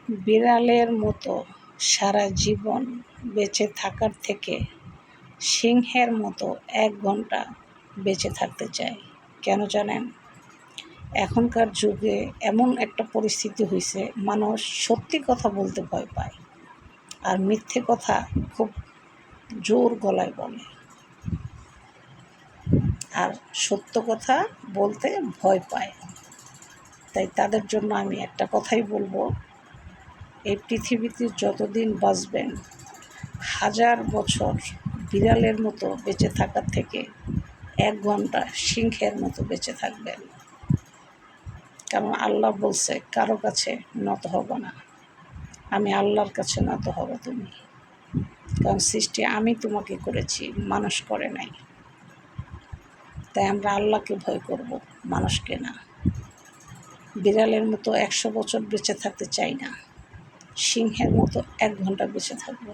বিড়ালের মতো সারা জীবন বেঁচে থাকার থেকে সিংহের মতো 1 ঘন্টা বেঁচে থাকতে চাই। কেন জানেন? এখনকার যুগে এমন একটা পরিস্থিতি হয়েছে, মানুষ সত্যি কথা বলতে ভয় পায় আর মিথ্যে কথা খুব জোর গলায় বলে, আর সত্য কথা বলতে ভয় পায়। তাই তাদের জন্য আমি একটা কথাই বলবো, এই পৃথিবীতে যতদিন বাঁচবেন 1000 বছর বিড়ালের মতো বেঁচে থাকার থেকে 1 ঘন্টা সিংহের মতো বেঁচে থাকবেন। কারণ আল্লাহ বলছে কারো কাছে নত হব না, আমি আল্লাহর কাছে নত হব তুমি। কারণ সৃষ্টি আমি তোমাকে করেছি, মানুষ করে নাই। তাই আমরা আল্লাহকে ভয় করব, মানুষকে না। বিড়ালের মতো 100 বছর বেঁচে থাকতে চাই না, সিংহের মতো 1 ঘন্টা বেঁচে থাকবো।